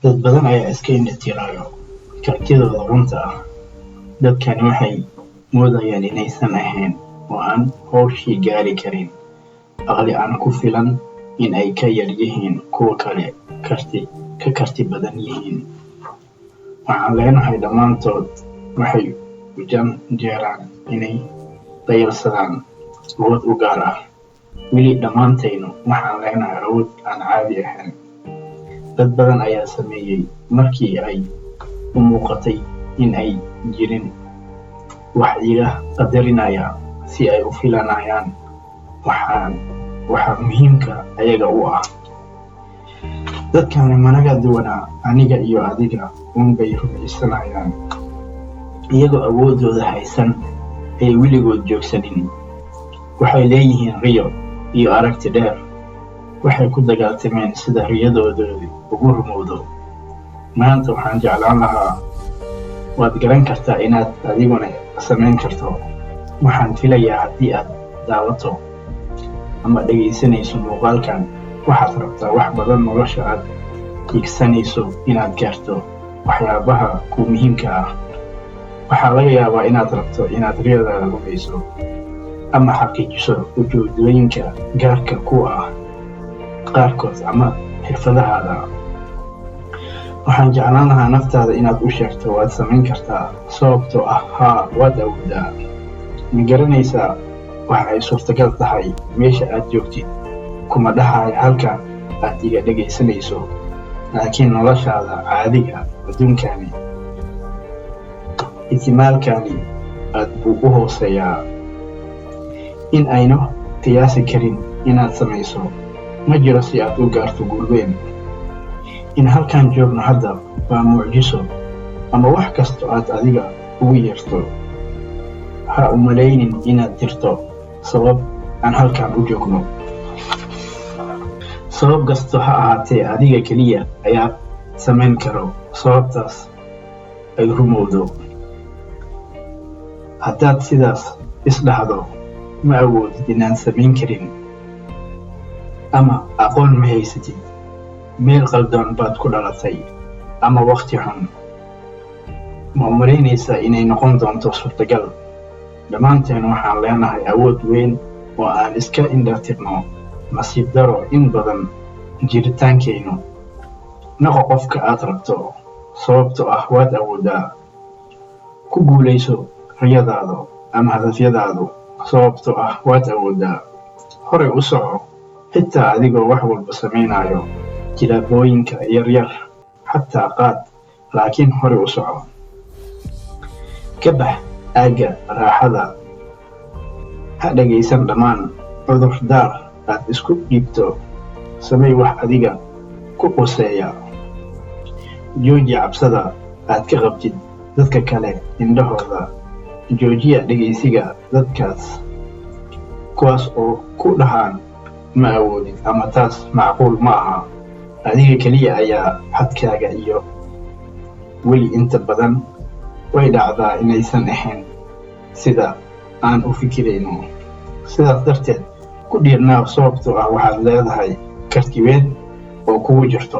dad badan ayaa iska indhatiraayo kartidooda runta ah. Dadkani waxay moodayaan inaysan ahayn oo aan hawshii gaari karin, aqli aan ku filan, in ay ka yar yihiin kuwa kale, ka karti badan yihiin. Waxaan leenahay dhammaantood waxay u janjeeraan inay dayalsadaan awood u gaar ah. Weli dhammaantaynu waxaan leenahay awood aan caadi ahayn. Dad badan ayaa sameeyay markii ay u muuqatay in ay jirin wax iga qadarinaya si ay u filanayaan waxa muhiimka ayaga u ah. Dadkani managa duwanaa aniga iyo adiga unbay rumaysanayaan. Iyagoo awoodooda haysan ay weligood joogsanin. Waxay leeyihiin riyo iyo aragti dheer. Waxay ku dagaaltameen sida riyadoodii ugu rumowdo. Maanta waxaan jeclaan lahaa, waad garan kartaa inaad adiguna samayn karto. Waxaan filayaa haddii aad daawato ama dhegaysanayso muuqaalkan, waxaad rabtaa wax badan nolosha aad higsanayso inaad gaarto waxyaabaha ku muhiimka ah. Waxaa laga yaabaa inaad rabto inaad riyadaada rumayso ama xaqiijiso ujeedooyinka gaarka ku ah qaarkood ama xirfadahaada. Waxaan jeclaan lahaa naftaada inaad u sheegto waad samayn kartaa, sababtoo ah haa, waad awoodaa. Ma garanaysaa waxa ay suurtagal tahay meesha aad joogtid? Kuma dhahayo halka aad iga dhegaysanayso, laakiin noloshaada caadiga adduunkani ihtimaalkani aad buu u hooseeyaa in aynu qiyaasi karin inaad samayso. Ma jiro si aad u gaarto guul weyn. In halkan joogno hadda waa mucjiso, ama wax kasto aad adiga ugu yeerto. Ha u malaynin inaad jirto sabab aan halkan u joogno. Sabab kasto ha ahaatee, adiga keliya ayaa samayn karo sababtaas ay rumowdo. Haddaad sidaas isdhahdo, ma awoodid inaan samayn karin, ama aqoon ma haysatid, meel qaldan baad ku dhalatay, ama waqti xun, ma u malaynaysaa inay noqon doonto suurtagal? Dhammaanteen waxaan leenahay awood weyn oo aan iska indhatirno. Nasiib daro in badan jiritaankeennu. Noqo qofka aad rabto, sababtoo ah waad awoodaa. Ku guulayso riyadaada ama hadafyadaadu, sababtoo ah waad awoodaa. Horey u soco, xitaa adigoo wax walba samaynayo. Tillaabooyinka yaryar xataa qaad, laakiin horey u soco. Ka bax aagga raaxada. Ha dhagaysan dhammaan cudurdaar aad isku dhiibto. Samee wax adiga ku quseeya. Jooji cabsida aad ka qabtid dadka kale indhahooda. Joojiya dhegaysiga dadkaas, kuwaas oo ku dhahaan ma awoodid ama taas macquul ma aha. Adiga keliya ayaa xadkaaga, iyo weli inta badan way dhacdaa inaysan ahayn sida aan u fikirayno. Sidaas darteed ku dhiirnaaw, sababtoo ah waxaad leedahay karti weyn oo kugu jirto.